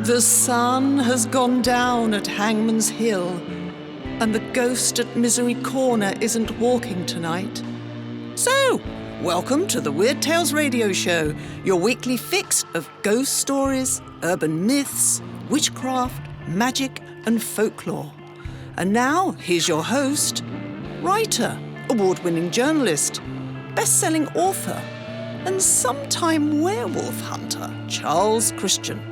The sun has gone down at Hangman's Hill, and the ghost at Misery Corner isn't walking tonight. So, welcome to the Weird Tales Radio Show, your weekly fix of ghost stories, urban myths, witchcraft, magic, and folklore. And now, here's your host, writer, award-winning journalist, best-selling author, and sometime werewolf hunter, Charles Christian.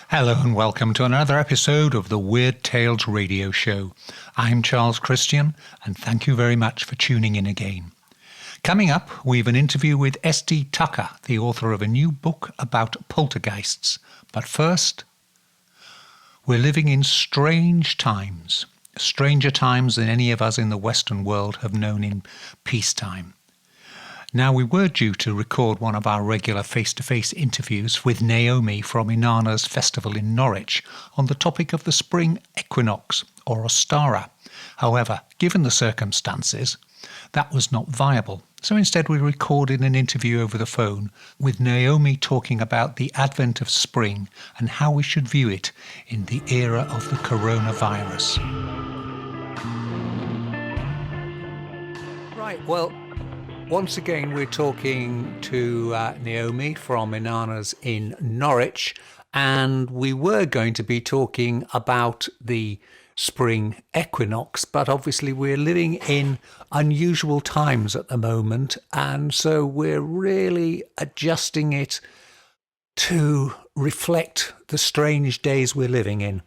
Hello and welcome to another episode of the Weird Tales Radio Show. I'm Charles Christian, and thank you very much for tuning in again. Coming up, we've an interview with S.D Tucker, the author of a new book about poltergeists. But first, we're living in strange times, stranger times than any of us in the Western world have known in peacetime. Now, we were due to record one of our regular face-to-face interviews with Naomi from Inanna's festival in Norwich on the topic of the Spring Equinox, or Ostara. However, given the circumstances, that was not viable. So instead we recorded an interview over the phone with Naomi talking about the advent of spring and how we should view it in the era of the coronavirus. Right, well, once again, we're talking to Naomi from Inanna's in Norwich, and we were going to be talking about the spring equinox, but obviously we're living in unusual times at the moment, and so we're really adjusting it to reflect the strange days we're living in.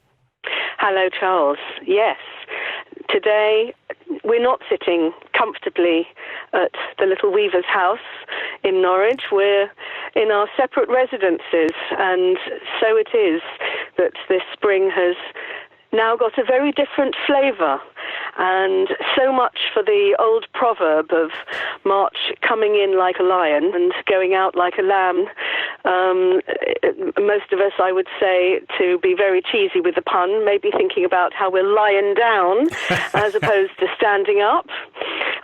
Hello, Charles. Yes. Today, we're not sitting comfortably at the little weaver's house in Norwich. We're in our separate residences, and so it is that this spring has now got a very different flavour. And so much for the old proverb of March coming in like a lion and going out like a lamb. Most of us, I would say, to be very cheesy with the pun, maybe thinking about how we're lying down as opposed to standing up.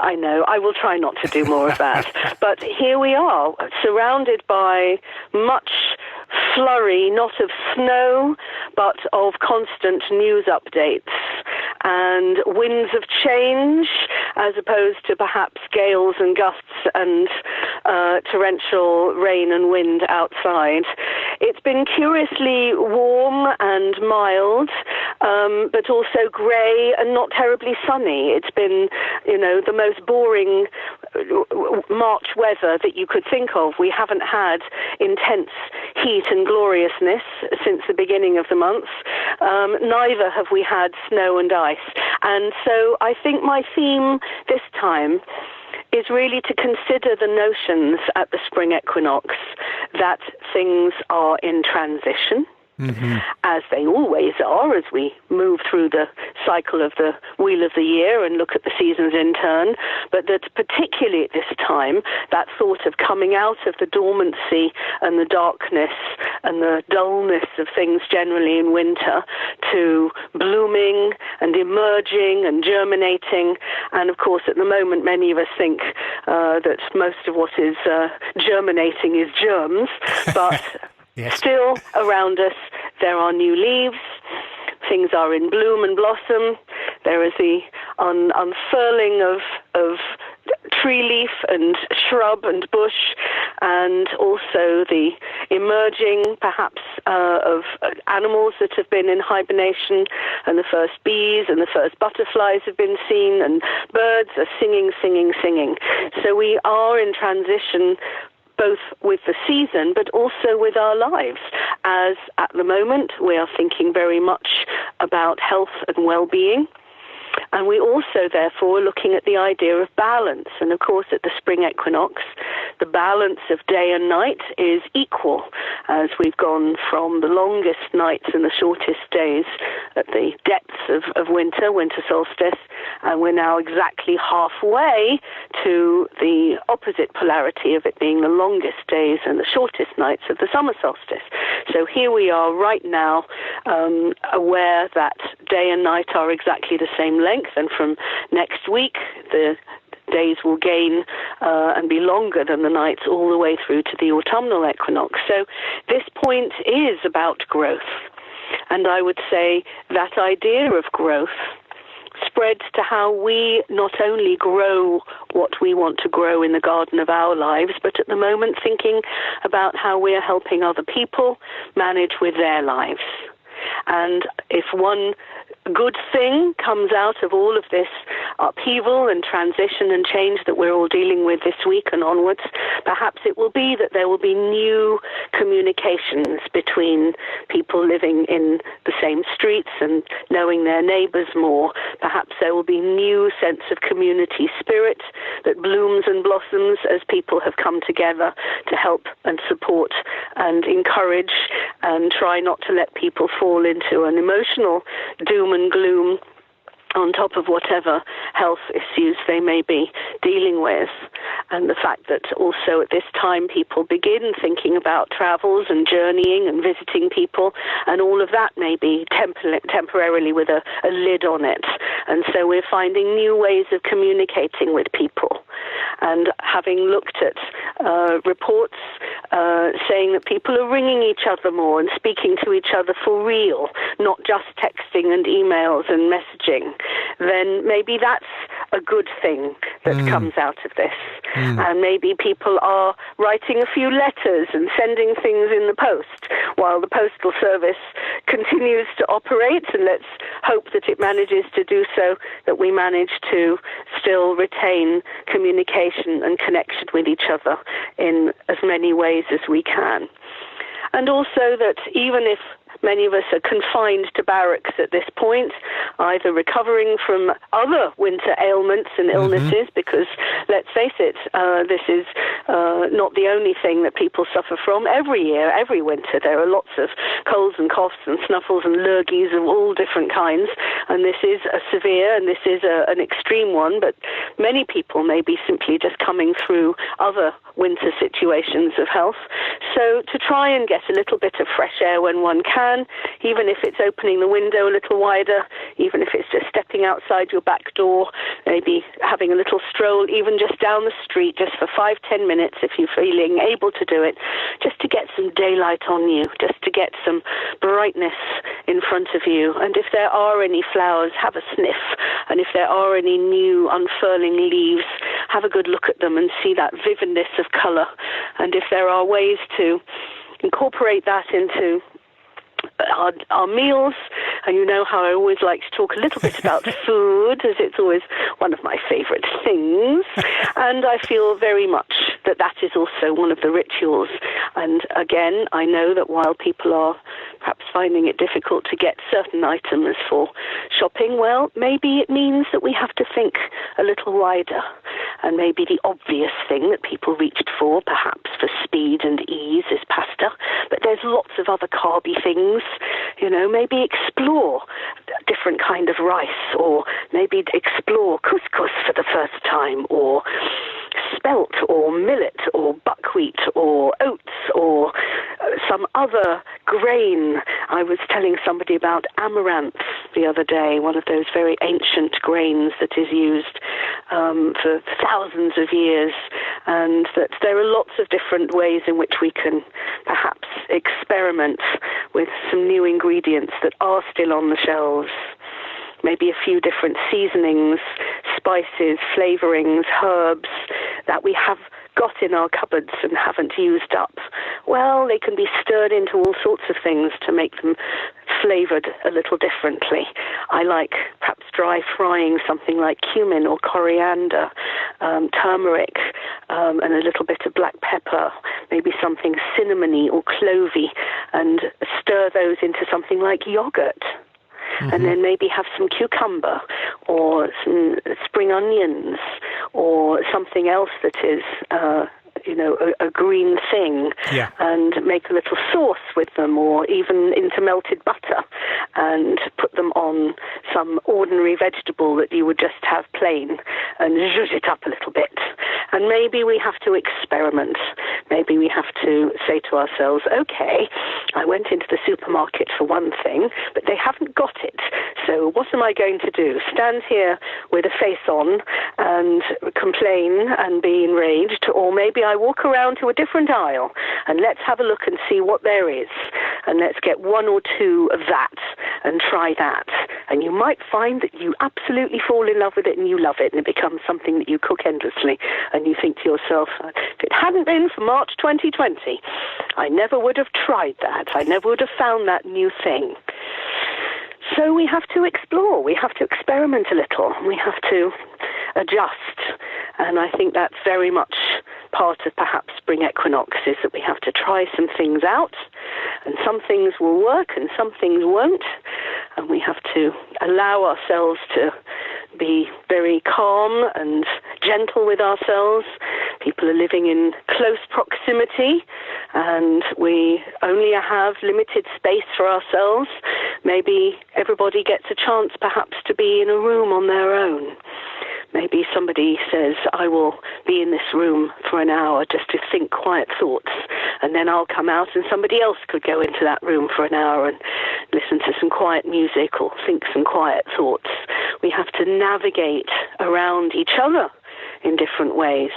I know, I will try not to do more of that. But here we are, surrounded by much flurry, not of snow, but of constant news updates and winds of change, as opposed to perhaps gales and gusts and torrential rain and wind outside. It's been curiously warm and mild, but also grey and not terribly sunny. It's been, the most boring March weather that you could think of. We haven't had intense heat and gloriousness since the beginning of the month. Neither have we had snow and ice. And so I think my theme this time is really to consider the notions at the spring equinox that things are in transition, as they always are as we move through the cycle of the wheel of the year and look at the seasons in turn, but that particularly at this time, that thought of coming out of the dormancy and the darkness and the dullness of things generally in winter to blooming and emerging and germinating. And of course, at the moment, many of us think that most of what is germinating is germs, but yes. Still around us, there are new leaves, things are in bloom and blossom, there is the unfurling of tree leaf and shrub and bush, and also the emerging, perhaps, of animals that have been in hibernation, and the first bees and the first butterflies have been seen, and birds are singing. So we are in transition both with the season, but also with our lives, as at the moment we are thinking very much about health and well-being. And we also, therefore, are looking at the idea of balance. And, of course, at the spring equinox, the balance of day and night is equal, as we've gone from the longest nights and the shortest days at the depths of winter solstice, and we're now exactly halfway to the opposite polarity of it being the longest days and the shortest nights of the summer solstice. So here we are right now, aware that day and night are exactly the same length, and from next week the days will gain and be longer than the nights all the way through to the autumnal equinox. So this point is about growth. And I would say that idea of growth spreads to how we not only grow what we want to grow in the garden of our lives, but at the moment thinking about how we're helping other people manage with their lives. And if one good thing comes out of all of this upheaval and transition and change that we're all dealing with this week and onwards, perhaps it will be that there will be new communications between people living in the same streets and knowing their neighbours more. Perhaps there will be new sense of community spirit that blooms and blossoms as people have come together to help and support and encourage and try not to let people fall into an emotional doom and gloom on top of whatever health issues they may be dealing with. And the fact that also at this time people begin thinking about travels and journeying and visiting people, and all of that may be temporarily with a lid on it. And so we're finding new ways of communicating with people. And having looked at reports saying that people are ringing each other more and speaking to each other for real, not just texting and emails and messaging, then maybe that's a good thing that comes out of this. And maybe people are writing a few letters and sending things in the post while the postal service continues to operate, and let's hope that it manages to do so, that we manage to still retain communication and connection with each other in as many ways as we can. And also that even if many of us are confined to barracks at this point, either recovering from other winter ailments and illnesses, because let's face it, this is not the only thing that people suffer from. Every year, every winter, there are lots of colds and coughs and snuffles and lurgies of all different kinds, and this is a severe and this is an extreme one, but many people may be simply just coming through other winter situations of health. So to try and get a little bit of fresh air when one can, even if it's opening the window a little wider, even if it's just stepping outside your back door, maybe having a little stroll, even just down the street, just for 5-10 minutes if you're feeling able to do it, just to get some daylight on you, just to get some brightness in front of you. And if there are any flowers, have a sniff. And if there are any new unfurling leaves, have a good look at them and see that vividness of colour. And if there are ways to incorporate that into our meals, and you know how I always like to talk a little bit about food, as it's always one of my favourite things, and I feel very much that that is also one of the rituals. And again, I know that while people are perhaps finding it difficult to get certain items for shopping, well, maybe it means that we have to think a little wider, and maybe the obvious thing that people reached for, perhaps for speed and ease, is pasta, but there's lots of other carby things. You know, maybe explore a different kind of rice, or maybe explore couscous for the first time, or spelt, or millet, or buckwheat, or oats, or some other grain. I was telling somebody about amaranth the other day, one of those very ancient grains that is used for thousands of years, and that there are lots of different ways in which we can perhaps experiment with some new ingredients that are still on the shelves. Maybe a few different seasonings, spices, flavourings, herbs that we have got in our cupboards and haven't used up. Well, they can be stirred into all sorts of things to make them flavoured a little differently. I like perhaps dry frying something like cumin or coriander, turmeric, and a little bit of black pepper, maybe something cinnamony or clovey, and stir those into something like yogurt. And then maybe have some cucumber or some spring onions or something else that is, a green thing, and make a little sauce with them, or even into melted butter, and put them on some ordinary vegetable that you would just have plain, and zhuzh it up a little bit. And maybe we have to experiment. Maybe we have to say to ourselves, okay, I went into the supermarket for one thing, but they haven't got it. So what am I going to do? Stand here with a face on and complain and be enraged, or maybe I walk around to a different aisle and let's have a look and see what there is, and let's get one or two of that and try that. And you might find that you absolutely fall in love with it and you love it, and it becomes something that you cook endlessly, and you think to yourself, if it hadn't been for March 2020, I never would have tried that. I never would have found that new thing. So we have to explore, we have to experiment a little, we have to adjust. And I think that's very much part of perhaps Spring Equinox, is that we have to try some things out, and some things will work and some things won't, and we have to allow ourselves to be very calm and gentle with ourselves. People are living in close proximity, and we only have limited space for ourselves. Maybe everybody gets a chance perhaps to be in a room on their own. Maybe somebody says, I will be in this room for an hour just to think quiet thoughts, and then I'll come out and somebody else could go into that room for an hour and listen to some quiet music or think some quiet thoughts. We have to navigate around each other in different ways.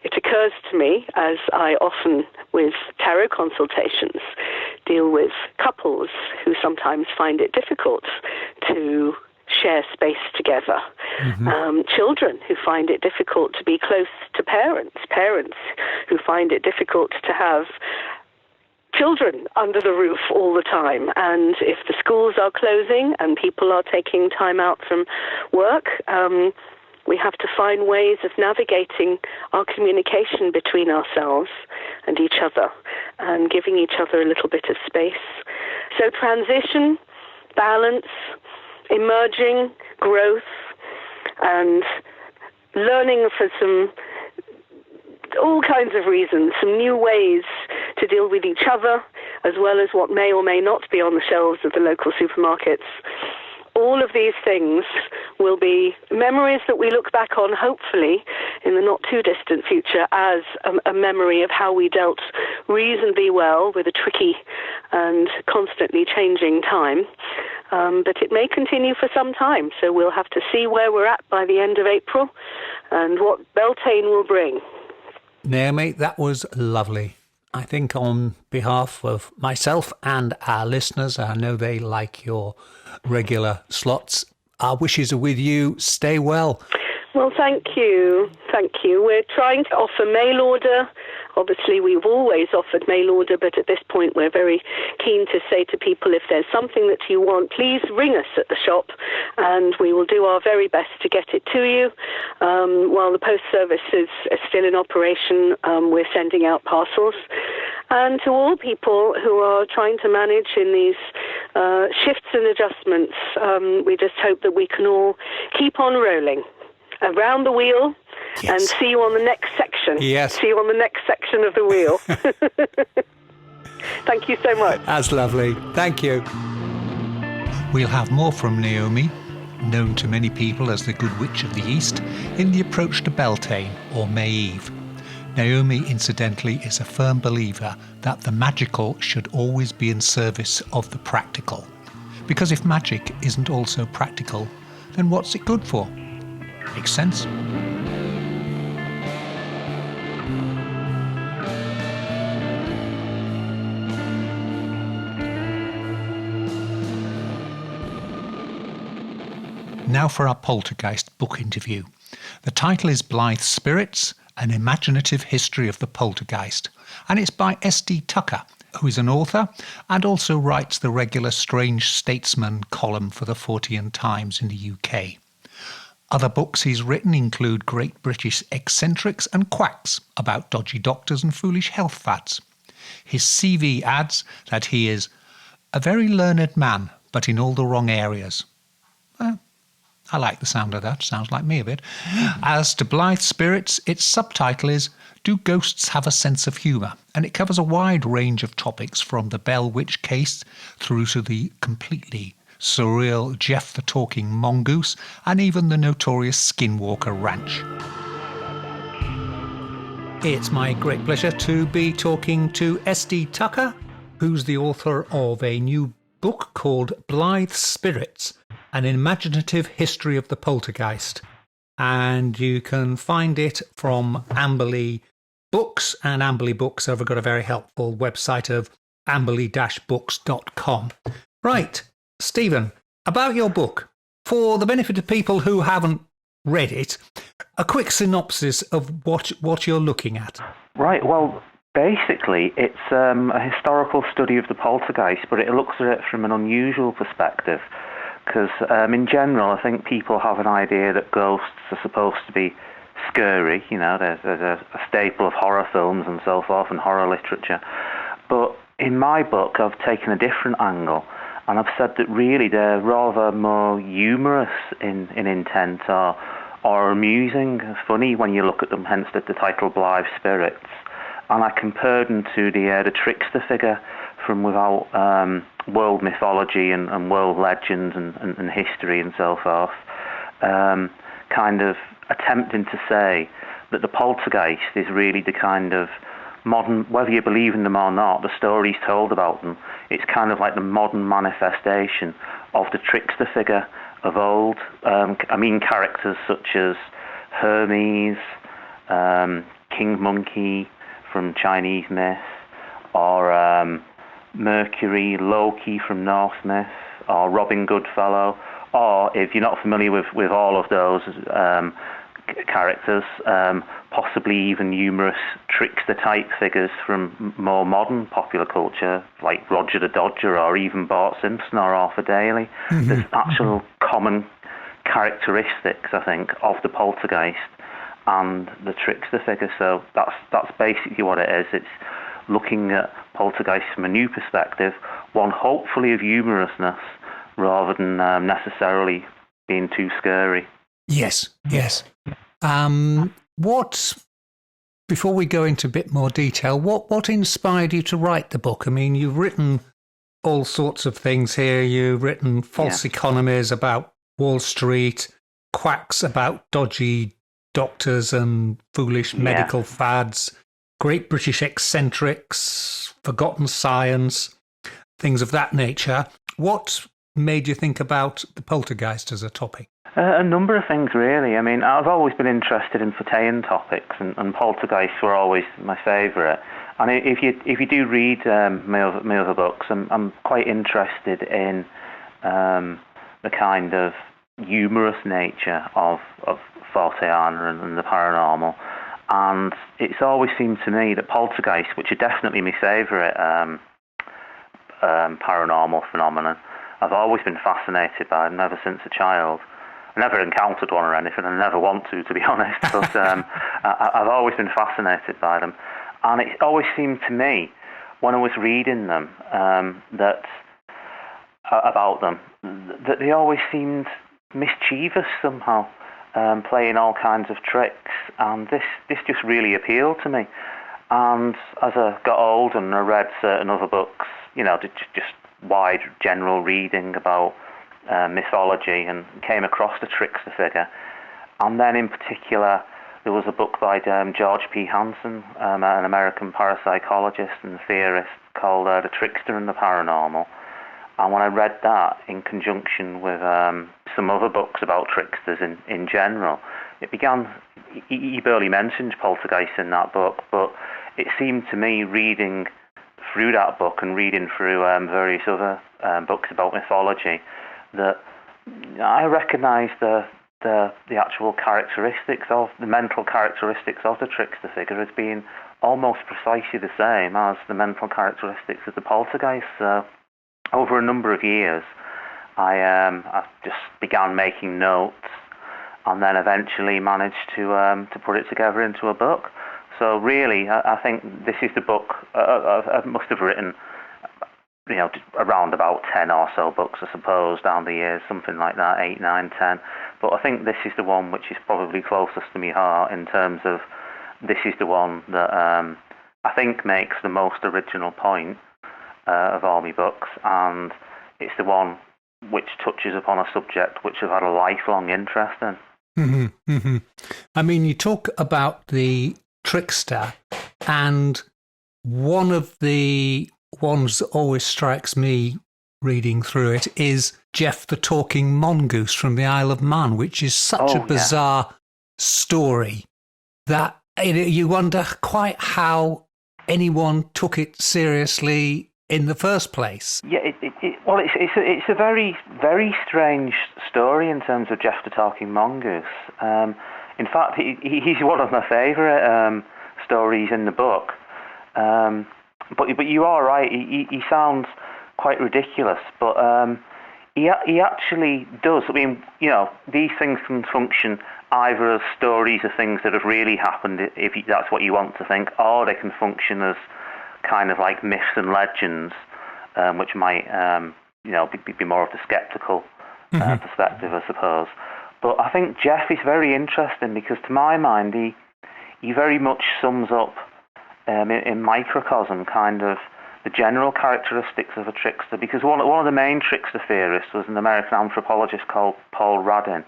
It occurs to me, as I often, with tarot consultations, deal with couples who sometimes find it difficult to share space together. Children who find it difficult to be close to parents. Parents who find it difficult to have children under the roof all the time. And if the schools are closing and people are taking time out from work, we have to find ways of navigating our communication between ourselves and each other and giving each other a little bit of space. So transition, balance, emerging, growth, and learning for all kinds of reasons, some new ways to deal with each other, as well as what may or may not be on the shelves of the local supermarkets. All of these things will be memories that we look back on, hopefully, in the not-too-distant future as a memory of how we dealt reasonably well with a tricky and constantly changing time. But it may continue for some time, so we'll have to see where we're at by the end of April and what Beltane will bring. Naomi, that was lovely. I think on behalf of myself and our listeners, I know they like your regular slots. Our wishes are with you. Stay well. Well, thank you. Thank you. We're trying to offer mail order. Obviously, we've always offered mail order, but at this point, we're very keen to say to people, if there's something that you want, please ring us at the shop, and we will do our very best to get it to you. While the post service is still in operation, we're sending out parcels. And to all people who are trying to manage in these shifts and adjustments, we just hope that we can all keep on rolling around the wheel. Yes. And see you on the next section. Yes. See you on the next section of the wheel. Thank you so much. That's lovely. Thank you. We'll have more from Naomi, known to many people as the Good Witch of the East, in the approach to Beltane, or May Eve. Naomi, incidentally, is a firm believer that the magical should always be in service of the practical. Because if magic isn't also practical, then what's it good for? Makes sense? Now for our Poltergeist book interview. The title is Blithe Spirits, An Imaginative History of the Poltergeist, and it's by S.D Tucker, who is an author and also writes the regular Strange Statesman column for the Fortean Times in the UK. Other books he's written include Great British Eccentrics and Quacks, about dodgy doctors and foolish health fads. His CV adds that he is a very learned man, but in all the wrong areas. Well, I like the sound of that. Sounds like me a bit. As to Blithe Spirits, its subtitle is Do Ghosts Have a Sense of Humour? And it covers a wide range of topics from the Bell Witch case through to the completely surreal Jeff the Talking Mongoose and even the notorious Skinwalker Ranch. It's my great pleasure to be talking to S.D Tucker, who's the author of a new book called Blithe Spirits, An Imaginative History of the Poltergeist. And you can find it from Amberley Books, and Amberley Books have got a very helpful website of amberley-books.com. Right, Stephen, about your book. For the benefit of people who haven't read it, a quick synopsis of what you're looking at. Right, well, basically it's a historical study of the poltergeist, but it looks at it from an unusual perspective. Because in general, I think people have an idea that ghosts are supposed to be scary. You know, there's a staple of horror films and so forth, and horror literature. But in my book, I've taken a different angle, and I've said that really they're rather more humorous in intent, or amusing, funny when you look at them, hence the title Blithe Spirits. And I compared them to the trickster figure from without world mythology and world legends and history and so forth, kind of attempting to say that the poltergeist is really the kind of modern, whether you believe in them or not, the stories told about them, it's kind of like the modern manifestation of the trickster figure of old. I mean characters such as Hermes, King Monkey from Chinese myth, or Mercury, Loki from Norse myth, or Robin Goodfellow, or if you're not familiar with all of those characters, possibly even humorous trickster-type figures from more modern popular culture, like Roger the Dodger, or even Bart Simpson or Arthur Daly. Mm-hmm. There's actual common characteristics, I think, of the poltergeist and the trickster figure. So that's basically what it is. It's looking at poltergeist from a new perspective, one hopefully of humorousness rather than necessarily being too scary. Yes. Before we go into a bit more detail, what inspired you to write the book? I mean, you've written all sorts of things here. You've written false economies about Wall Street, quacks about dodgy doctors and foolish medical fads, great British eccentrics, forgotten science, things of that nature. What made you think about the poltergeist as a topic? A number of things, really. I mean, I've always been interested in Fortean topics, and poltergeists were always my favourite. And if you do read my other books, I'm quite interested in the kind of humorous nature of Fortean and the paranormal. And it's always seemed to me that poltergeists, which are definitely my favourite paranormal phenomenon, I've always been fascinated by them ever since a child. I never encountered one or anything, and I never want to be honest, but I've always been fascinated by them. And it always seemed to me, when I was reading them, about them, that they always seemed mischievous somehow, playing all kinds of tricks, and this just really appealed to me. And as I got older and I read certain other books, you know, just wide general reading about mythology, and came across the trickster figure. And then in particular, there was a book by George P. Hansen, an American parapsychologist and theorist, called The Trickster and the Paranormal. And when I read that in conjunction with some other books about tricksters in general, it began, he barely mentioned poltergeist in that book, but it seemed to me, reading through that book and reading through various other books about mythology, that I recognised the actual characteristics of, the mental characteristics of the trickster figure as being almost precisely the same as the mental characteristics of the poltergeist. So over a number of years, I just began making notes, and then eventually managed to put it together into a book. So really, I think this is the book. I must have written, you know, around about 10 or so books, I suppose, down the years, something like that, 8, 9, 10. But I think this is the one which is probably closest to my heart in terms of, this is the one that I think makes the most original point of all my books, and it's the one which touches upon a subject which I've had a lifelong interest in. Mm-hmm, mm-hmm. I mean, you talk about the trickster, and one of the ones that always strikes me reading through it is Jeff the Talking Mongoose from the Isle of Man, which is such a bizarre story that you wonder quite how anyone took it seriously in the first place. Yeah, it's a very, very strange story in terms of Jeff the Talking Mongoose. In fact, he's one of my favourite stories in the book. But you are right. He sounds quite ridiculous, but he actually does. I mean, these things can function either as stories of things that have really happened, if that's what you want to think, or they can function as kind of like myths and legends, which might, be more of the sceptical perspective, I suppose. But I think Jeff is very interesting because, to my mind, he very much sums up in microcosm kind of the general characteristics of a trickster. Because one of the main trickster theorists was an American anthropologist called Paul Radin,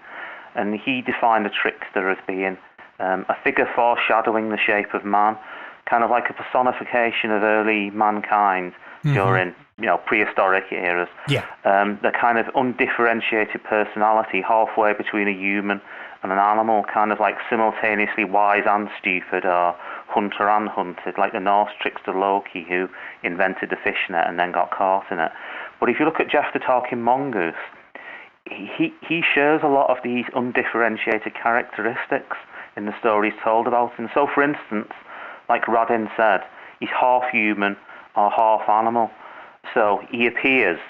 and he defined a trickster as being a figure foreshadowing the shape of man, kind of like a personification of early mankind during prehistoric eras. Yeah. The kind of undifferentiated personality halfway between a human and an animal, kind of like simultaneously wise and stupid, or hunter and hunted, like the Norse trickster Loki, who invented the fishnet and then got caught in it. But if you look at Jeff the Talking Mongoose, he shares a lot of these undifferentiated characteristics in the stories told about him. So, for instance, like Radin said, he's half human or half animal. So he appears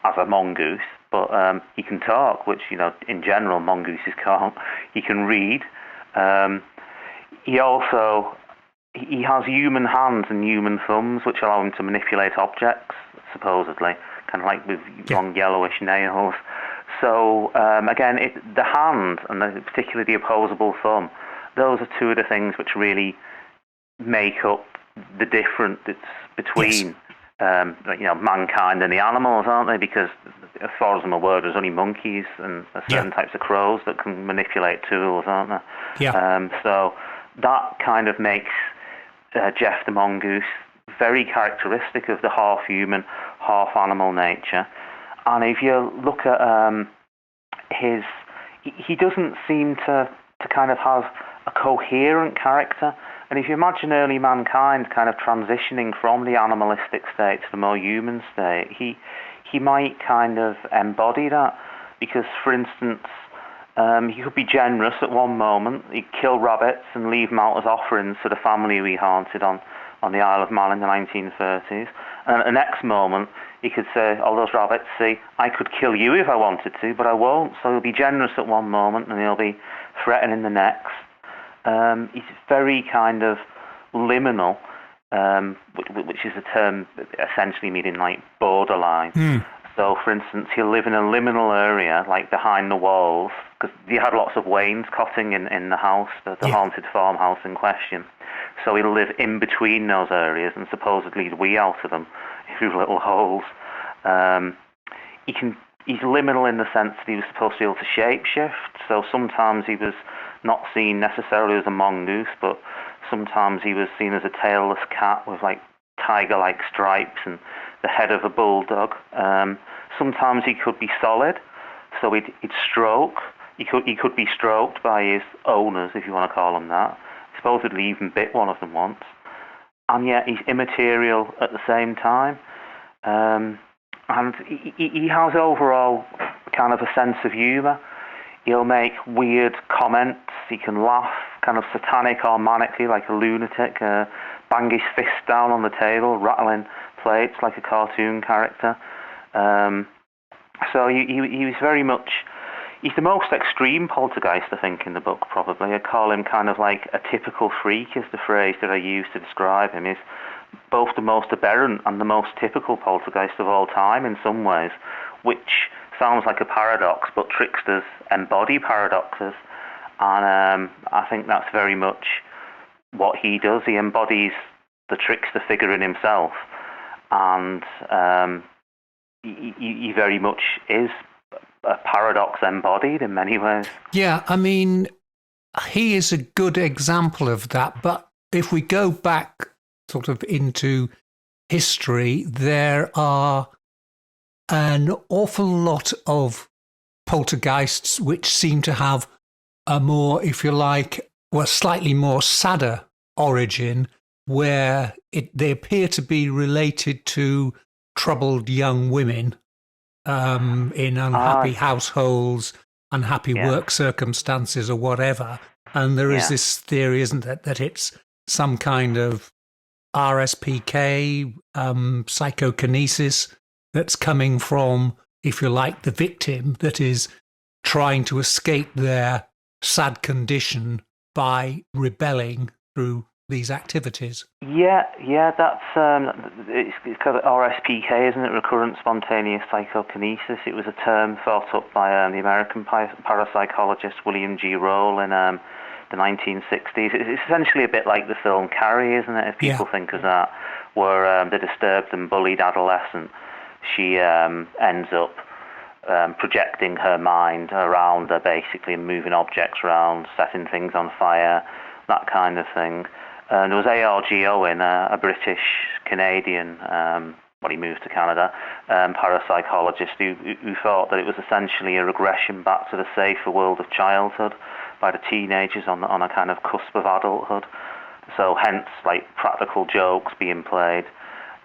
as a mongoose, but he can talk, which, in general, mongooses can't. He can read. He has human hands and human thumbs, which allow him to manipulate objects, supposedly, kind of like with long yellowish nails. So, again, the hand, and particularly the opposable thumb, those are two of the things which really make up the difference between mankind and the animals, aren't they? Because as far as I'm aware, there's only monkeys and certain types of crows that can manipulate tools, aren't there? Yeah. So that kind of makes Jeff the Mongoose very characteristic of the half-human, half-animal nature. And if you look at he doesn't seem to kind of have a coherent character. And if you imagine early mankind kind of transitioning from the animalistic state to the more human state, he might kind of embody that. Because, for instance, he could be generous at one moment. He'd kill rabbits and leave them out as offerings for the family we haunted on the Isle of Man in the 1930s. And at the next moment, he could say, "Oh, those rabbits, see, I could kill you if I wanted to, but I won't." So he'll be generous at one moment and he'll be threatening the next. He's very kind of liminal, which is a term essentially meaning like borderline. So, for instance, he'll live in a liminal area, like behind the walls, because you had lots of wainscoting in the house, the haunted farmhouse in question. So he'll live in between those areas and supposedly wee out of them through little holes. He's liminal in the sense that he was supposed to be able to shapeshift. So sometimes he was not seen necessarily as a mongoose, but sometimes he was seen as a tailless cat with like tiger-like stripes and the head of a bulldog. Sometimes he could be solid, so he'd stroke. He could be stroked by his owners, if you want to call them that. Supposedly even bit one of them once. And yet he's immaterial at the same time. And he has overall kind of a sense of humour. He'll make weird comments. He can laugh kind of satanic or manically like a lunatic, bang his fist down on the table, rattling plates like a cartoon character. So he was very much... He's the most extreme poltergeist, I think, in the book, probably. I call him kind of like a typical freak, is the phrase that I use to describe him. He's both the most aberrant and the most typical poltergeist of all time in some ways, which sounds like a paradox, but tricksters embody paradoxes. And I think that's very much what he does. He embodies the trickster figure in himself. And he very much is a paradox embodied in many ways. Yeah, I mean, he is a good example of that. But if we go back sort of into history, there are an awful lot of poltergeists which seem to have a more, if you like, well, slightly more sadder origin, where they appear to be related to troubled young women in unhappy households, unhappy work circumstances or whatever. And there is this theory, isn't it, that it's some kind of RSPK, psychokinesis that's coming from, if you like, the victim that is trying to escape their sad condition by rebelling through these activities. Yeah, that's it's called RSPK, isn't it? Recurrent spontaneous psychokinesis. It was a term thought up by the American parapsychologist William G. Roll in the 1960s. It's essentially a bit like the film Carrie, isn't it? If people think of that, where the disturbed and bullied adolescent, she ends up projecting her mind around her, basically, and moving objects around, setting things on fire, that kind of thing. And there was A.R.G. Owen, a British-Canadian, he moved to Canada, parapsychologist who thought that it was essentially a regression back to the safer world of childhood by the teenagers on a kind of cusp of adulthood. So hence, like, practical jokes being played,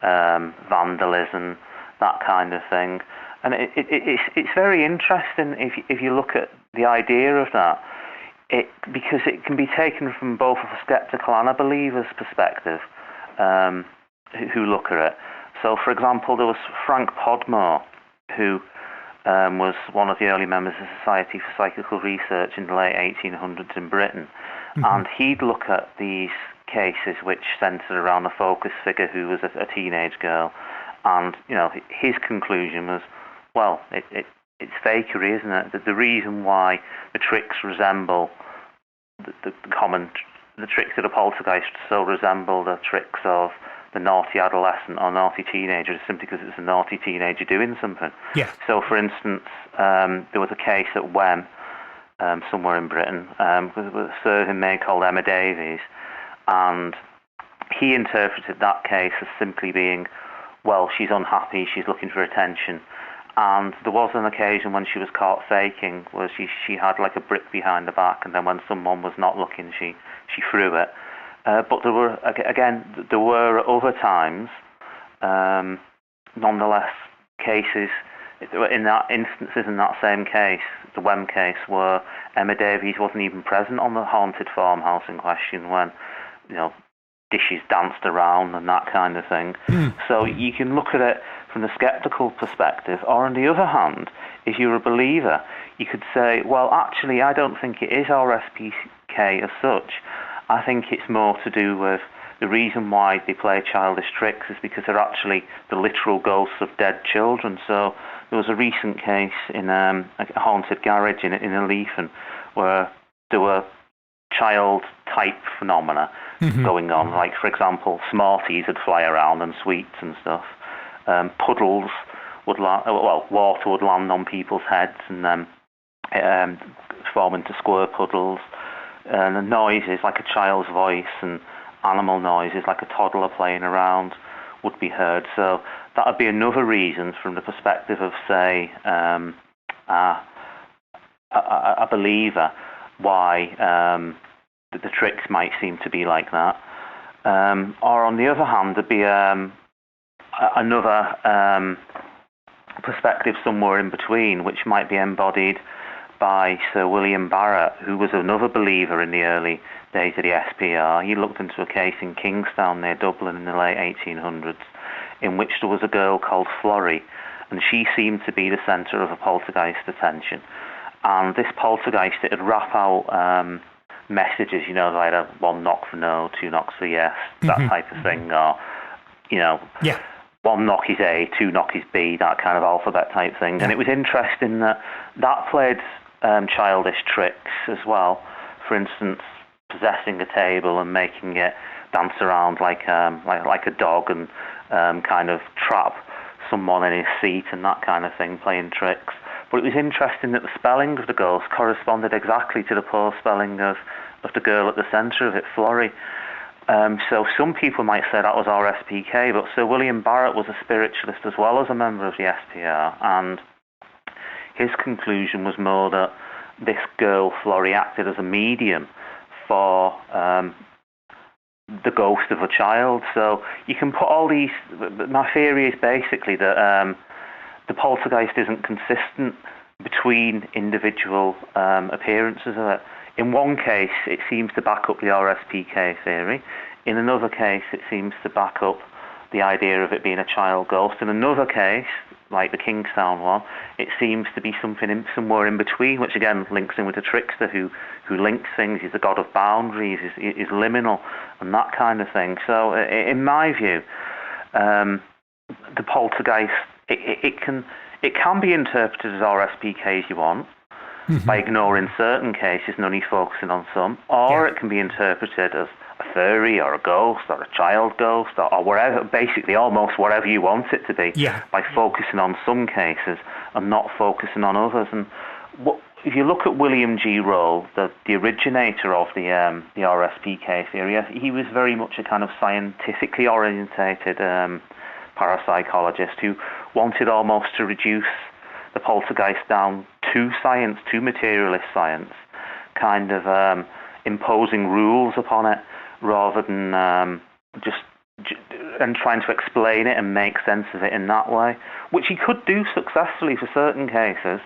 vandalism, that kind of thing. And it's very interesting if you look at the idea of that, because it can be taken from both a skeptical and a believer's perspective, who look at it. So, for example, there was Frank Podmore, who was one of the early members of the Society for Psychical Research in the late 1800s in Britain, and he'd look at these cases which centred around a focus figure who was a teenage girl, and his conclusion was, well, it's fakery, isn't it? That the reason why the tricks resemble the tricks of the poltergeist so resemble the tricks of the naughty adolescent or naughty teenager is simply because it's a naughty teenager doing something. Yeah. So, for instance, there was a case at Wem, somewhere in Britain, with a serving maid called Emma Davies, and he interpreted that case as simply being, well, she's unhappy, she's looking for attention. And there was an occasion when she was caught faking, where she had like a brick behind her back, and then when someone was not looking, she threw it. But there were other times, nonetheless, cases in that same case, the Wem case, where Emma Davies wasn't even present on the haunted farmhouse in question when, dishes danced around and that kind of thing. So you can look at it from the skeptical perspective, or on the other hand, if you're a believer, you could say, well, actually, I don't think it is RSPK as such. I think it's more to do with the reason why they play childish tricks is because they're actually the literal ghosts of dead children. So there was a recent case in a haunted garage in Leithen where there were child-type phenomena going on. Like, for example, Smarties would fly around and sweets and stuff. Puddles would water would land on people's heads and then form into squirt puddles. And the noises, like a child's voice, and animal noises, like a toddler playing around, would be heard. So that would be another reason from the perspective of, say, a believer, why the tricks might seem to be like that. Or on the other hand, there'd be another perspective somewhere in between, which might be embodied by Sir William Barrett, who was another believer in the early days of the SPR. He looked into a case in Kingstown near Dublin in the late 1800s, in which there was a girl called Florrie, and she seemed to be the centre of a poltergeist attention. And this poltergeist, it would rap out messages, like a 1 knock for no, 2 knocks for yes, that type of thing, or, 1 knock is A, 2 knock is B, that kind of alphabet type thing. Yeah. And it was interesting that played childish tricks as well. For instance, possessing a table and making it dance around like a dog and kind of trap someone in his seat and that kind of thing, playing tricks. But it was interesting that the spelling of the ghost corresponded exactly to the poor spelling of the girl at the centre of it, Florrie. So some people might say that was RSPK, but Sir William Barrett was a spiritualist as well as a member of the SPR, and his conclusion was more that this girl, Florrie, acted as a medium for the ghost of a child. So you can put all these... My theory is basically that the poltergeist isn't consistent between individual appearances of it. In one case, it seems to back up the RSPK theory. In another case, it seems to back up the idea of it being a child ghost. In another case, like the Kingstown one, it seems to be somewhere in between, which again links in with the trickster who links things. He's the god of boundaries, is liminal, and that kind of thing. So, in my view, the poltergeist it can be interpreted as RSPK as you want, by ignoring certain cases and only focusing on some, or it can be interpreted as a fairy or a ghost or a child ghost or whatever, basically almost whatever you want it to be, by focusing on some cases and not focusing on others. And if you look at William G. Rowe, the originator of the RSPK theory, he was very much a kind of scientifically orientated parapsychologist who wanted almost to reduce the poltergeist down to science, to materialist science, kind of imposing rules upon it rather than and trying to explain it and make sense of it in that way, which he could do successfully for certain cases.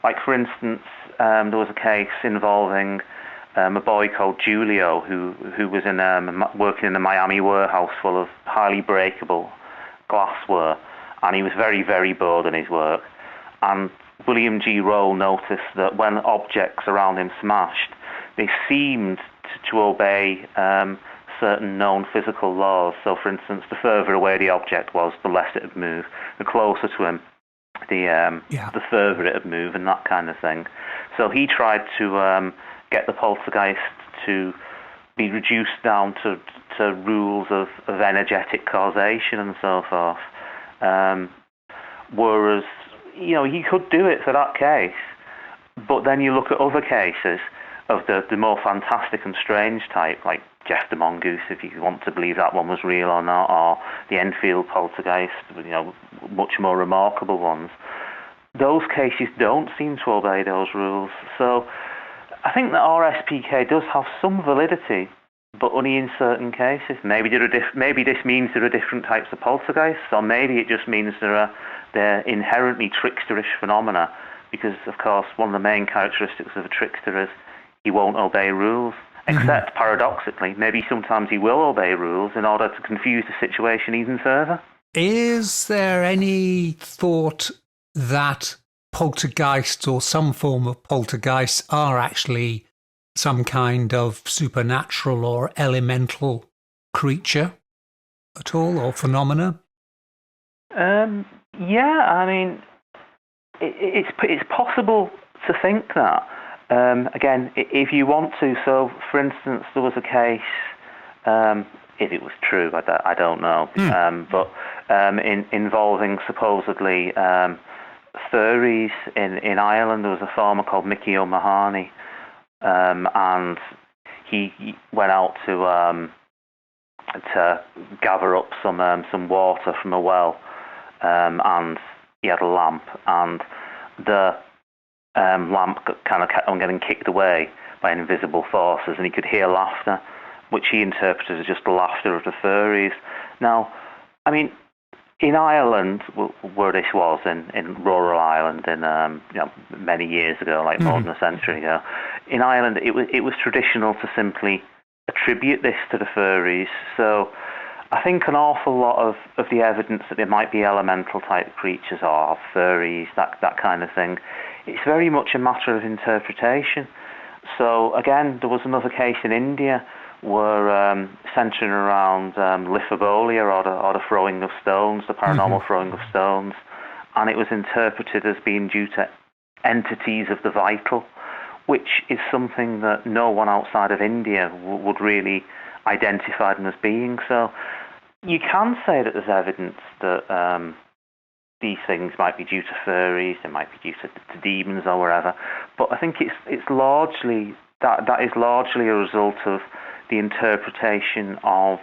Like, for instance, there was a case involving a boy called Julio who was working in a Miami warehouse full of highly breakable glassware, and he was very, very bored in his work. And William G. Rowe noticed that when objects around him smashed, they seemed to obey certain known physical laws. So, for instance, the further away the object was, the less it would move. The closer to him, the further it would move, and that kind of thing. So he tried to get the poltergeist to be reduced down to rules of energetic causation and so forth. Whereas, he could do it for that case, but then you look at other cases of the more fantastic and strange type, like Jeff the Mongoose, if you want to believe that one was real or not, or the Enfield poltergeist, much more remarkable ones. Those cases don't seem to obey those rules. So I think that RSPK does have some validity, but only in certain cases. Maybe this means there are different types of poltergeists, or maybe it just means they're inherently tricksterish phenomena, because, of course, one of the main characteristics of a trickster is he won't obey rules. Except, paradoxically, maybe sometimes he will obey rules in order to confuse the situation even further. Is there any thought that poltergeists or some form of poltergeists are actually some kind of supernatural or elemental creature at all, or phenomena? Yeah, I mean, it's possible to think that. Again, if you want to. So, for instance, there was a case, if it was true, I don't know, but involving supposedly furries in Ireland. There was a farmer called Mickey O'Mahony, and he went out to gather up some water from a well, and he had a lamp, and the lamp kind of kept on getting kicked away by invisible forces, and he could hear laughter, which he interpreted as just the laughter of the furries. Now, I mean, in Ireland, where this was, in rural Ireland, many years ago, like more than a century ago, in Ireland, it was traditional to simply attribute this to the furries. So I think an awful lot of the evidence that there might be elemental type creatures or furries, that kind of thing, it's very much a matter of interpretation. So again, there was another case in India were centering around lithobolia, or the throwing of stones, the paranormal throwing of stones, and it was interpreted as being due to entities of the vital, which is something that no one outside of India would really identify them as being. So you can say that there's evidence that these things might be due to furries, they might be due to demons or whatever, but I think it's largely that is largely a result of the interpretation of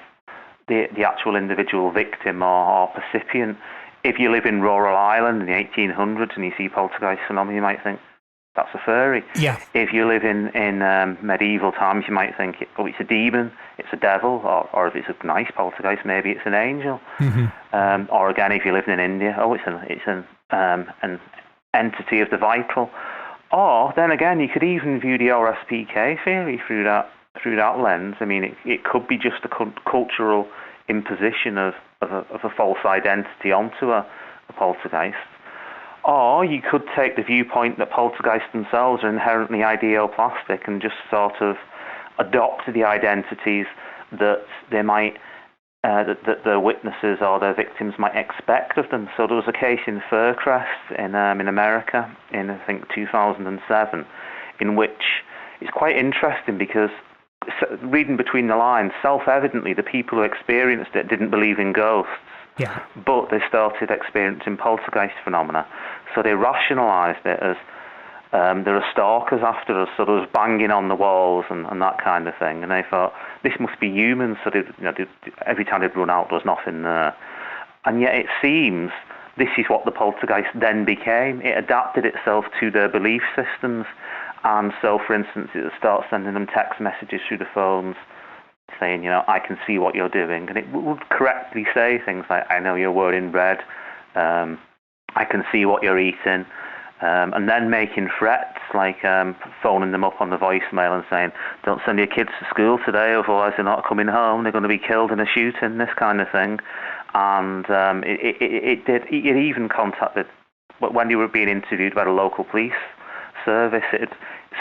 the actual individual victim or percipient. If you live in rural Ireland in the 1800s and you see poltergeist phenomena, you might think, that's a fairy. Yeah. If you live in medieval times, you might think, oh, it's a demon, it's a devil, or if it's a nice poltergeist, maybe it's an angel. Mm-hmm. Or again, if you're living in India, oh, it's an entity of the vital. Or then again, you could even view the RSPK theory through that lens. I mean, it could be just a cultural imposition of a false identity onto a poltergeist. Or you could take the viewpoint that poltergeists themselves are inherently ideoplastic and just sort of adopt the identities that they might, that the witnesses or their victims might expect of them. So there was a case in Faircrest in America in, I think, 2007, in which it's quite interesting because, reading between the lines, self-evidently the people who experienced it didn't believe in ghosts. Yeah. But they started experiencing poltergeist phenomena. So they rationalised it as there are stalkers after us, so there was banging on the walls and that kind of thing. And they thought, this must be humans. So every time they'd run out, there was nothing there. And yet it seems this is what the poltergeist then became. It adapted itself to their belief systems. And so, for instance, it would start sending them text messages through the phones saying, I can see what you're doing. And it would correctly say things like, I know you're wearing red, I can see what you're eating. And then making threats like phoning them up on the voicemail and saying, don't send your kids to school today, otherwise they're not coming home, they're going to be killed in a shooting, this kind of thing. And it even contacted, when they were being interviewed by the local police service, it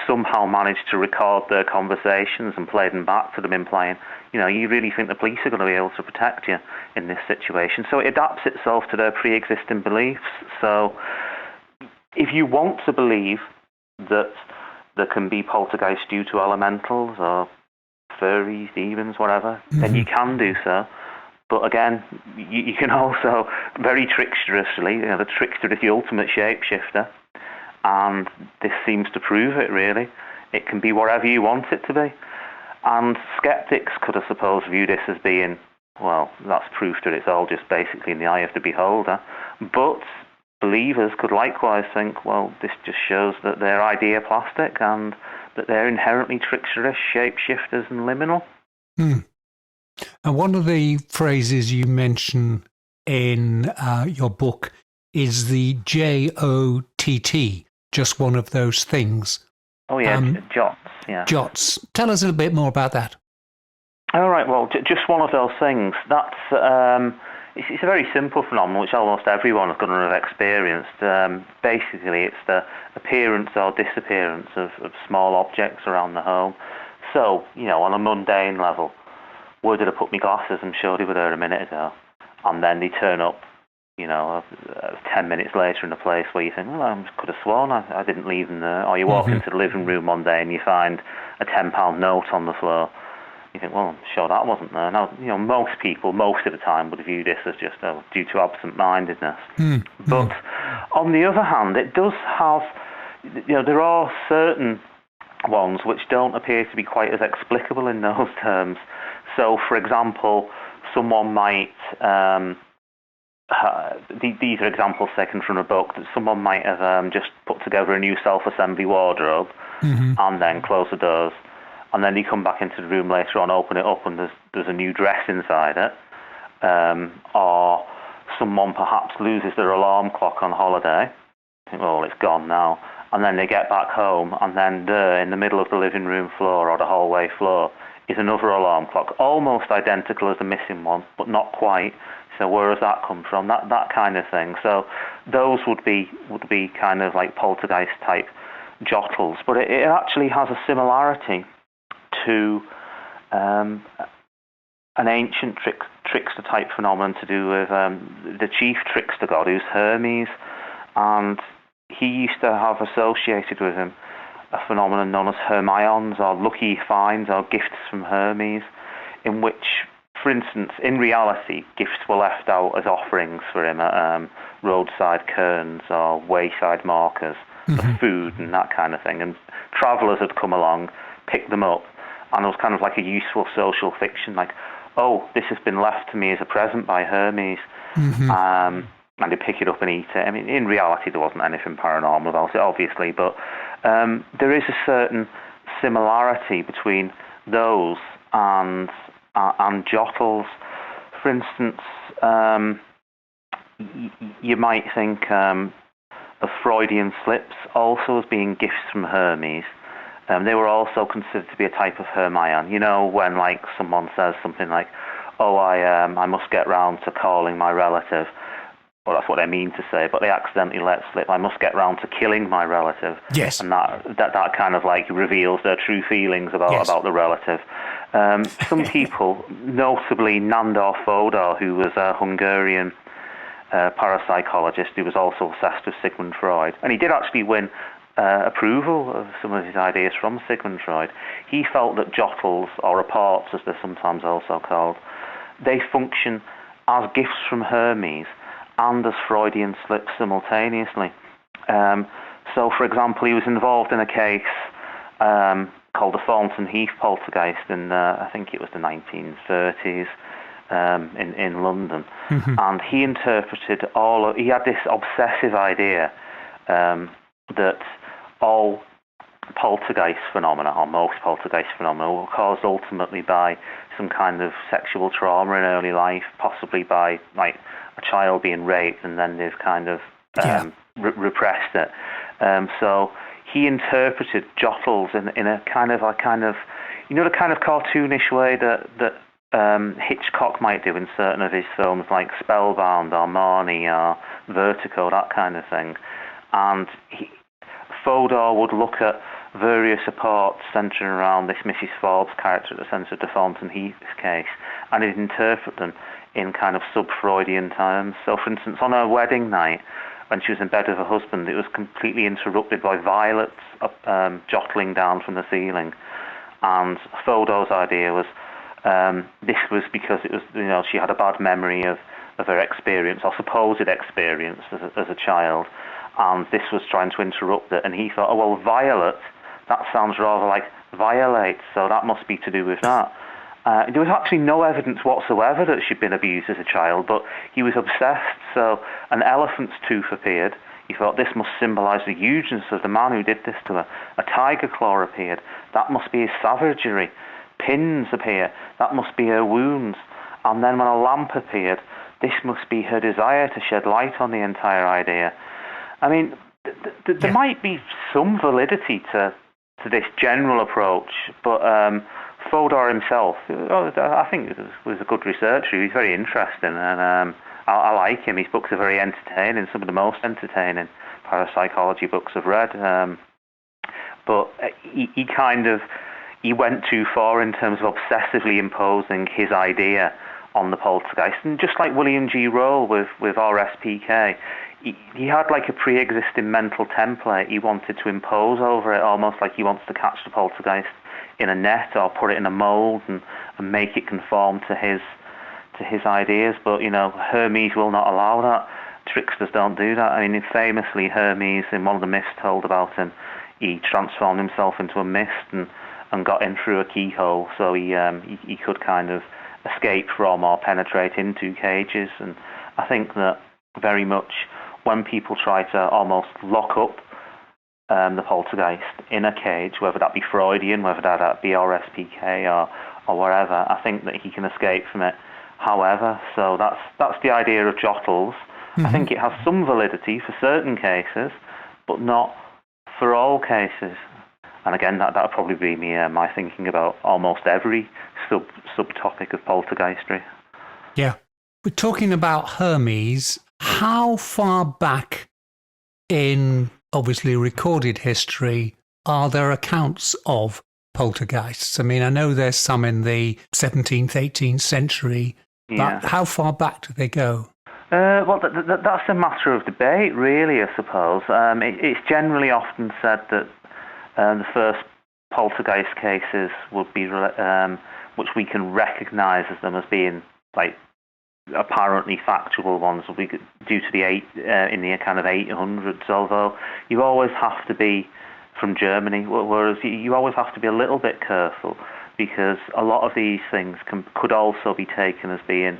somehow managed to record their conversations and play them back to them, implying, you really think the police are going to be able to protect you in this situation. So it adapts itself to their pre-existing beliefs. So if you want to believe that there can be poltergeists due to elementals or fairies, demons, whatever, then you can do so. But again, you can also, very tricksterously, the trickster is the ultimate shapeshifter, and this seems to prove it, really. It can be whatever you want it to be. And skeptics could, I suppose, view this as being, well, that's proof that it's all just basically in the eye of the beholder. But believers could likewise think, well, this just shows that they're ideoplastic and that they're inherently tricksterous, shapeshifters and liminal. And one of the phrases you mention in your book is the JOTT, just one of those things. Oh, yeah, JOTS, yeah. JOTS. Tell us a little bit more about that. All right, well, just one of those things. That's it's a very simple phenomenon which almost everyone is going to have experienced. Basically, it's the appearance or disappearance of small objects around the home. So, on a mundane level, where did I put my glasses? I'm sure they were there a minute ago. And then they turn up, 10 minutes later in a place where you think, well, I could have sworn I didn't leave them there. Or you walk into the living room one day and you find a £10 note on the floor. You think, well, I'm sure that wasn't there. Now, most people, most of the time, would view this as just due to absent-mindedness. But on the other hand, it does have, there are certain ones which don't appear to be quite as explicable in those terms. So, for example, someone might, these are examples taken from a book, that someone might have just put together a new self-assembly wardrobe and then close the doors. And then you come back into the room later on, open it up, and there's a new dress inside it. Or someone perhaps loses their alarm clock on holiday. You think, well, it's gone now. And then they get back home, and then there, in the middle of the living room floor or the hallway floor, is another alarm clock, almost identical as the missing one, but not quite. So where has that come from? That kind of thing. So those would be kind of like poltergeist-type jottles. But it actually has a similarity to an ancient trickster type phenomenon to do with the chief trickster god, who's Hermes, and he used to have associated with him a phenomenon known as Hermions, or lucky finds, or gifts from Hermes, in which, for instance, in reality, gifts were left out as offerings for him at roadside cairns or wayside markers for food and that kind of thing, and travellers had come along, picked them up, and it was kind of like a useful social fiction, like, oh, this has been left to me as a present by Hermes, and they pick it up and eat it. I mean, in reality, there wasn't anything paranormal about it, obviously, but there is a certain similarity between those and jottles. For instance, you might think of Freudian slips also as being gifts from Hermes. They were also considered to be a type of Hermione. You know, when like someone says something like, "Oh, I must get round to calling my relative." Well, that's what they mean to say, but they accidentally let slip, "I must get round to killing my relative." Yes. And that kind of like reveals their true feelings about the relative. Some people, notably Nandor Fodor, who was a Hungarian parapsychologist who was also obsessed with Sigmund Freud, and he did actually win approval of some of his ideas from Sigmund Freud. He felt that jottles, or reports as they're sometimes also called, they function as gifts from Hermes and as Freudian slips simultaneously. So, for example, he was involved in a case called the Thornton Heath Poltergeist in, I think it was the 1930s, in London. And he interpreted he had this obsessive idea that all poltergeist phenomena, or most poltergeist phenomena, were caused ultimately by some kind of sexual trauma in early life, possibly by like a child being raped, and then they've kind of repressed it. So he interpreted jottles in a kind of you know, the kind of cartoonish way that Hitchcock might do in certain of his films, like Spellbound or Marnie or Vertigo, that kind of thing. And Fodor would look at various reports centering around this Mrs. Forbes character at the centre of the Thornton Heath case, and he'd interpret them in kind of sub-Freudian terms. So, for instance, on her wedding night, when she was in bed with her husband, it was completely interrupted by violets jottling down from the ceiling. And Fodor's idea was this was because it was, you know, she had a bad memory of her experience, or supposed experience as a child, and this was trying to interrupt it. And he thought, oh, well, violet, that sounds rather like violate, so that must be to do with that. There was actually no evidence whatsoever that she'd been abused as a child, but he was obsessed. So an elephant's tooth appeared. He thought this must symbolise the hugeness of the man who did this to her. A tiger claw appeared. That must be his savagery. Pins appear. That must be her wounds. And then when a lamp appeared, this must be her desire to shed light on the entire idea. I mean, there might be some validity to this general approach, but Fodor himself, I think, was a good researcher. He's very interesting, and I like him. His books are very entertaining, some of the most entertaining parapsychology books I've read. But he went too far in terms of obsessively imposing his idea on the poltergeist. And just like William G. Roll with RSPK, he had like a pre-existing mental template he wanted to impose over it, almost like he wants to catch the poltergeist in a net or put it in a mould and make it conform to his ideas. But, you know, Hermes will not allow that. Tricksters don't do that. I mean, famously, Hermes, in one of the myths told about him, he transformed himself into a mist and got in through a keyhole, so he could kind of escape from or penetrate into cages. And I think that very much when people try to almost lock up the poltergeist in a cage, whether that be Freudian, whether that be RSPK or wherever, I think that he can escape from it. However, so that's the idea of jottles. I think it has some validity for certain cases, but not for all cases. And again, that would probably be my thinking about almost every subtopic of poltergeistry. Yeah. We're talking about Hermes. How far back in, obviously, recorded history are there accounts of poltergeists? I mean, I know there's some in the 17th, 18th century, but how far back do they go? Well, that's a matter of debate, really, I suppose. It's generally often said that the first poltergeist cases would be, which we can recognise as them as being like apparently factual ones, will be due to in the kind of 800s. Although you always have to be from Germany, whereas you always have to be a little bit careful because a lot of these things could also be taken as being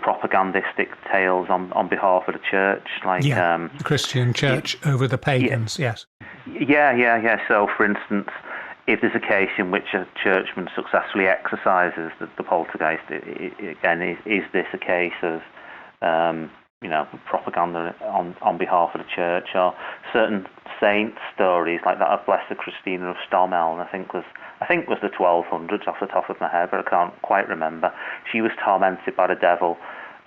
propagandistic tales on behalf of the church, like the Christian church over the pagans. Yes. Yeah. So, for instance, if there's a case in which a churchman successfully exorcises the poltergeist, again, is this a case of propaganda on behalf of the church, or certain saint stories like that of Blessed Christina of Stommel, I think was the 1200s off the top of my head, but I can't quite remember. She was tormented by the devil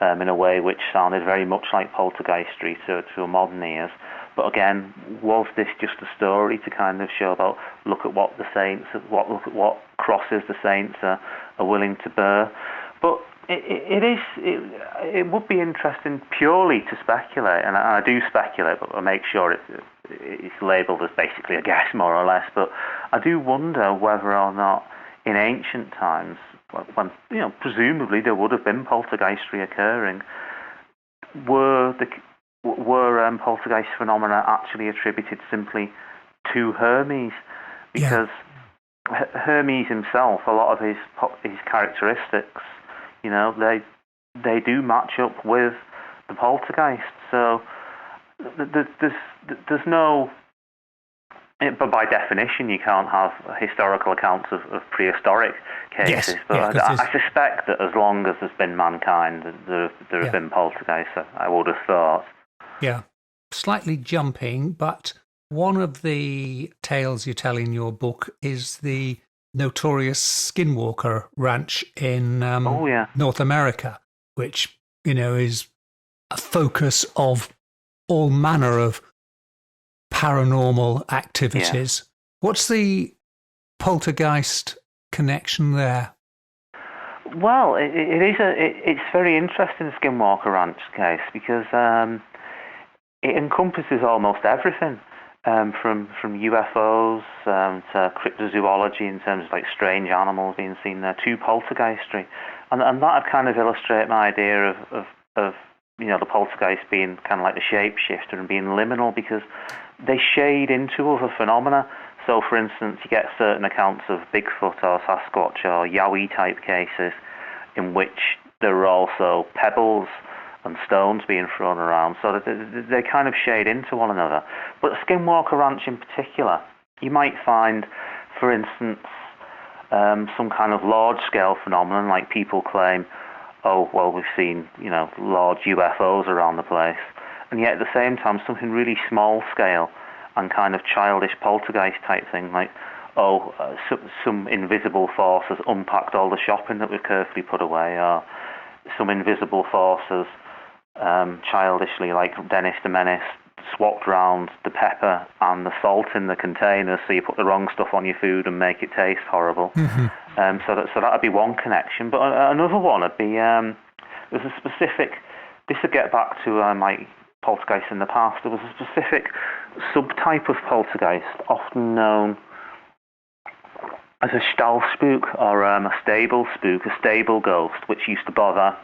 in a way which sounded very much like poltergeistry to a modern ears. But again, was this just a story to kind of show about look at what the saints, look at what crosses the saints are willing to bear? But it would be interesting purely to speculate, and I do speculate, but I make sure it's labelled as basically a guess, more or less. But I do wonder whether or not in ancient times, when presumably there would have been poltergeistry occurring, were poltergeist phenomena actually attributed simply to Hermes? Because Hermes himself, a lot of his characteristics, they do match up with the poltergeist. So there's no, but by definition you can't have historical accounts of prehistoric cases. But I suspect that as long as there's been mankind, there have been poltergeists, I would have thought. Yeah, slightly jumping, but one of the tales you tell in your book is the notorious Skinwalker Ranch in North America, which, is a focus of all manner of paranormal activities. Yeah. What's the poltergeist connection there? Well, it's very interesting, Skinwalker Ranch case, because it encompasses almost everything. From UFOs to cryptozoology in terms of like strange animals being seen there, to poltergeistry, and that would kind of illustrate my idea of the poltergeist being kind of like the shapeshifter and being liminal, because they shade into other phenomena. So, for instance, you get certain accounts of Bigfoot or Sasquatch or Yowie type cases in which there are also pebbles and stones being thrown around, so that they kind of shade into one another. But Skinwalker Ranch in particular, you might find, for instance, some kind of large-scale phenomenon, like people claim, oh, well, we've seen, large UFOs around the place, and yet at the same time, something really small-scale and kind of childish poltergeist type thing, like, some invisible force has unpacked all the shopping that we've carefully put away, or some invisible force has childishly, like Dennis the Menace, swapped round the pepper and the salt in the containers, so you put the wrong stuff on your food and make it taste horrible. Mm-hmm. So that would be one connection. But another one would be there's a specific. This would get back to my poltergeist in the past. There was a specific subtype of poltergeist, often known as a Stallspook or a stable spook, a stable ghost, which used to bother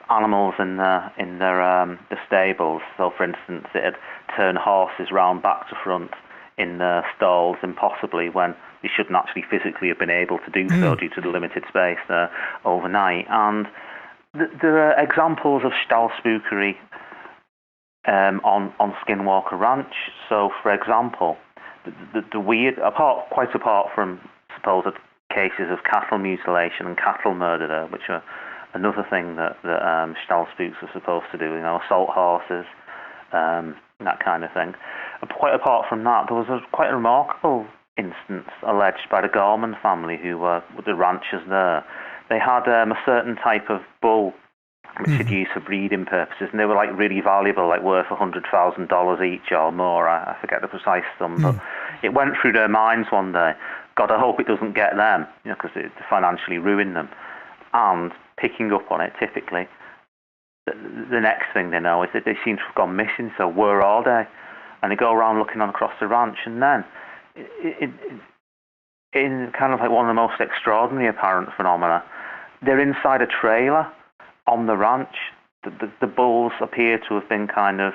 animals in the stables. So, for instance, it'd turn horses round back to front in the stalls impossibly when they shouldn't actually physically have been able to do so due to the limited space there overnight. And there are examples of Stallspookery on Skinwalker Ranch. So, for example, the weird, quite apart from supposed cases of cattle mutilation and cattle murder there, which are another thing that Stallspooks are supposed to do, assault horses, that kind of thing. Quite apart from that, there was quite a remarkable instance alleged by the Gorman family, who were the ranchers there. They had a certain type of bull which they'd use for breeding purposes, and they were like really valuable, like worth $100,000 each or more. I forget the precise sum, but it went through their minds one day, God, I hope it doesn't get them, because it financially ruined them. And picking up on it, typically, the next thing they know is that they seem to have gone missing, so where are they? And they go around looking on across the ranch, and then, in kind of like one of the most extraordinary apparent phenomena, they're inside a trailer on the ranch. The bulls appear to have been kind of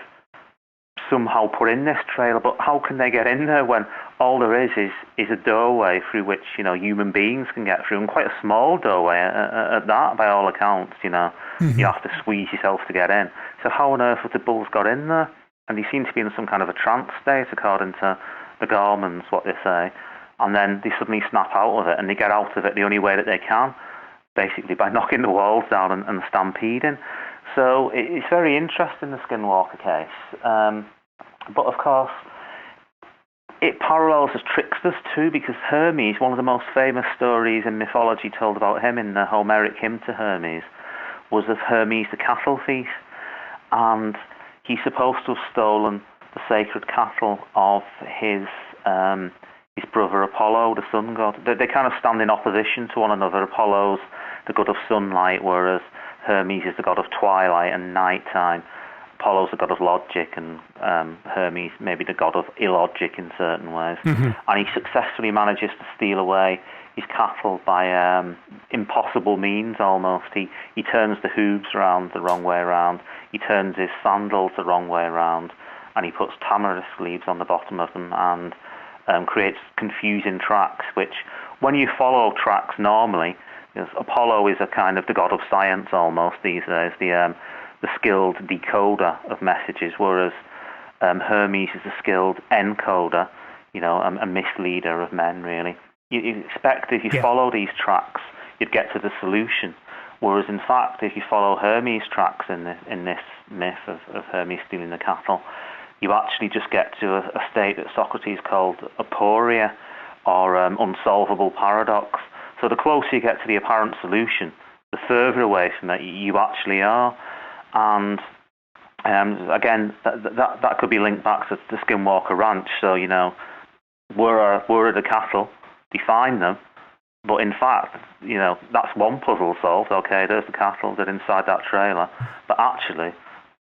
somehow put in this trailer, but how can they get in there when all there is a doorway through which, human beings can get through, and quite a small doorway at that, by all accounts. You have to squeeze yourself to get in. So how on earth have the bulls got in there? And they seem to be in some kind of a trance state, according to the Gormans, what they say. And then they suddenly snap out of it, and they get out of it the only way that they can, basically by knocking the walls down and stampeding. So it's very interesting, the Skinwalker case. But of course, it parallels as tricksters too, because Hermes, one of the most famous stories in mythology told about him in the Homeric hymn to Hermes, was of Hermes the cattle thief. And he's supposed to have stolen the sacred cattle of his brother Apollo, the sun god. They kind of stand in opposition to one another. Apollo's the god of sunlight, whereas Hermes is the god of twilight and nighttime. Apollo's the god of logic, and Hermes maybe the god of illogic in certain ways. And he successfully manages to steal away his cattle by impossible means almost. He turns the hooves around the wrong way around, he turns his sandals the wrong way around, and he puts tamarisk leaves on the bottom of them, and creates confusing tracks, which when you follow tracks normally, Apollo is a kind of the god of science almost these days, the skilled decoder of messages, whereas Hermes is a skilled encoder, a misleader of men, really. You expect if you follow these tracks, you'd get to the solution, whereas in fact, if you follow Hermes' tracks in this myth of Hermes stealing the cattle, you actually just get to a state that Socrates called aporia, or unsolvable paradox. So the closer you get to the apparent solution, the further away from that you actually are. And again, that could be linked back to the Skinwalker Ranch. So, where are the cattle? Define them. But in fact, that's one puzzle solved. Okay, there's the cattle, they're inside that trailer. But actually,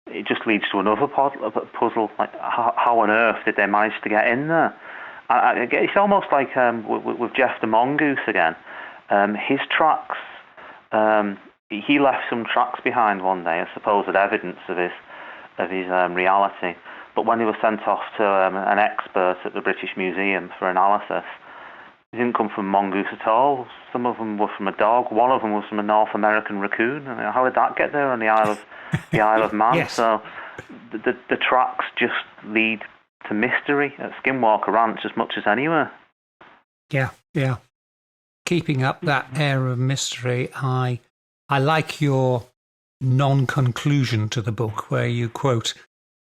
it just leads to another puzzle. Like, how on earth did they manage to get in there? It's almost like with Jeff the Mongoose again. His tracks, he left some tracks behind one day, as supposed evidence of his reality. But when they were sent off to an expert at the British Museum for analysis, they didn't come from mongoose at all. Some of them were from a dog. One of them was from a North American raccoon. How did that get there on the Isle of Man? Yes. So the tracks just lead to mystery at Skinwalker Ranch as much as anywhere. Yeah. Keeping up that air of mystery, I like your non-conclusion to the book, where you quote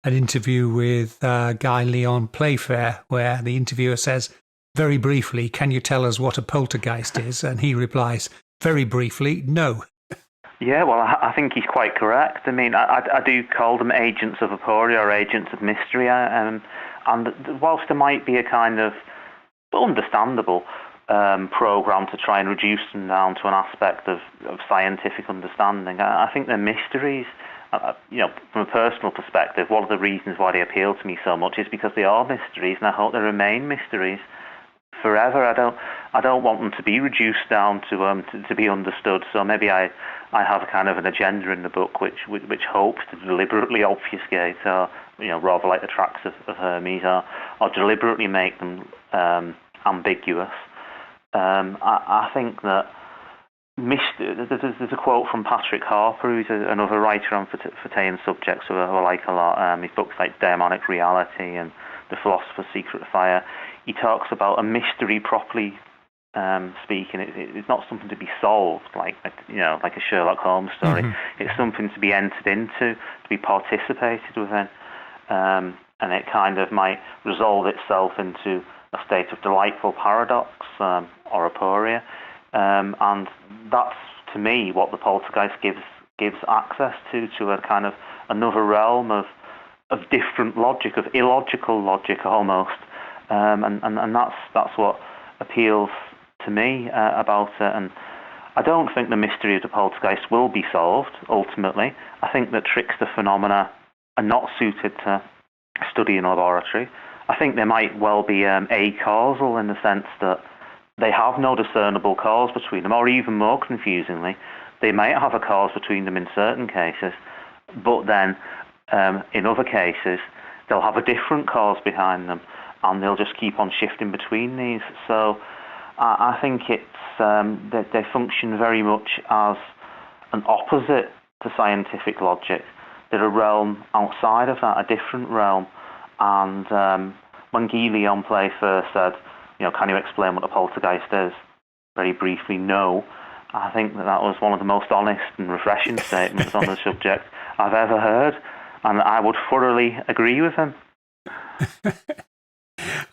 an interview with Guy Leon Playfair, where the interviewer says, very briefly, can you tell us what a poltergeist is? And he replies, very briefly, no. Yeah, well, I think he's quite correct. I mean, I do call them agents of aporia or agents of mystery. And whilst there might be a kind of understandable program to try and reduce them down to an aspect of scientific understanding, I think they're mysteries. From a personal perspective, one of the reasons why they appeal to me so much is because they are mysteries, and I hope they remain mysteries forever. I don't want them to be reduced down to be understood. So maybe I have a kind of an agenda in the book which hopes to deliberately obfuscate, or rather like the tracks of Hermes, or deliberately make them ambiguous. I think that there's a quote from Patrick Harper, who's another writer on Fortean subjects who I like a lot. His books like Demonic Reality and The Philosopher's Secret Fire. He talks about a mystery properly speaking. It's not something to be solved like a Sherlock Holmes story. Mm-hmm. It's something to be entered into, to be participated within, and it kind of might resolve itself into a state of delightful paradox or aporia. And that's, to me, what the Poltergeist gives access to a kind of another realm of different logic, of illogical logic almost. And that's what appeals to me about it. And I don't think the mystery of the Poltergeist will be solved, ultimately. I think that trickster phenomena are not suited to study in a laboratory. I think they might well be acausal in the sense that they have no discernible cause between them, or even more confusingly, they might have a cause between them in certain cases, but then in other cases, they'll have a different cause behind them. and they'll just keep on shifting between these. So I think it's they function very much as an opposite to scientific logic. They're a realm outside of that, a different realm. And when Guy Leon Play first said, can you explain what a poltergeist is? Very briefly, no. I think that was one of the most honest and refreshing statements on the subject I've ever heard, and I would thoroughly agree with him.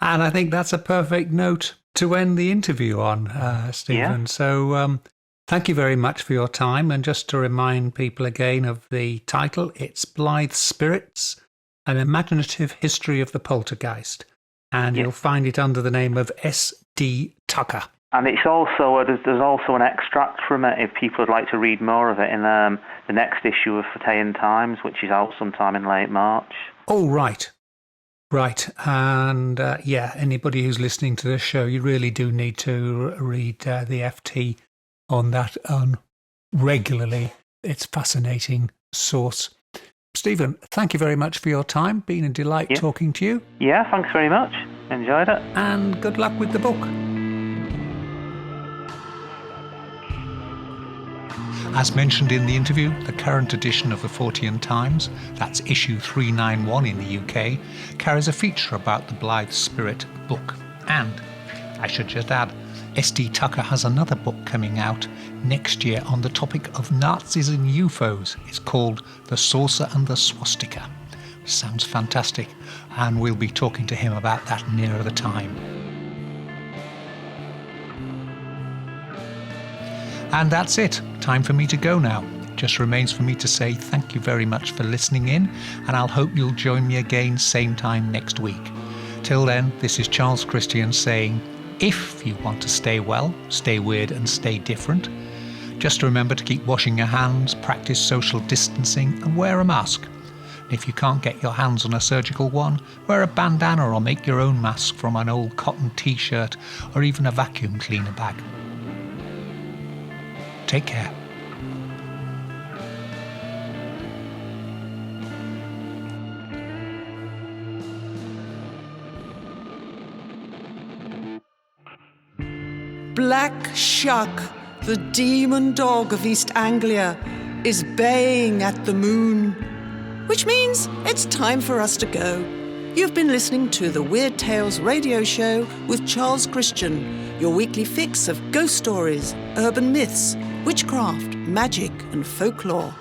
And I think that's a perfect note to end the interview on, Stephen. Yeah. So thank you very much for your time. And just to remind people again of the title, it's Blithe Spirits, An Imaginative History of the Poltergeist. And you'll find it under the name of S.D. Tucker. And it's also there's also an extract from it if people would like to read more of it in the next issue of Fortean Times, which is out sometime in late March. Oh, right. Right. And anybody who's listening to this show, you really do need to read the FT on that regularly. It's a fascinating source. Stephen, thank you very much for your time. Been a delight talking to you. Yeah, thanks very much. Enjoyed it. And good luck with the book. As mentioned in the interview, the current edition of the Fortean Times, that's issue 391 in the UK, carries a feature about the Blithe Spirit book. And, I should just add, S.D. Tucker has another book coming out next year on the topic of Nazis and UFOs. It's called The Saucer and the Swastika. Sounds fantastic, and we'll be talking to him about that nearer the time. And that's it. Time for me to go now. Just remains for me to say thank you very much for listening in, and I'll hope you'll join me again same time next week. Till then, this is Charles Christian saying, if you want to stay well, stay weird and stay different, just remember to keep washing your hands, practice social distancing and wear a mask. If you can't get your hands on a surgical one, wear a bandana or make your own mask from an old cotton t-shirt or even a vacuum cleaner bag. Take care. Black Shuck, the demon dog of East Anglia, is baying at the moon, which means it's time for us to go. You've been listening to the Weird Tales radio show with Charles Christian, your weekly fix of ghost stories, urban myths, witchcraft, magic and folklore.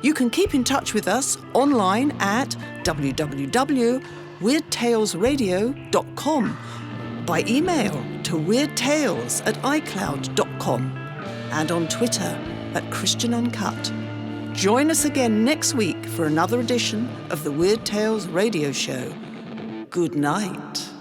You can keep in touch with us online at www.weirdtalesradio.com, by email to weirdtales@icloud.com, and on Twitter @ChristianUncut. Join us again next week for another edition of the Weird Tales radio show. Good night.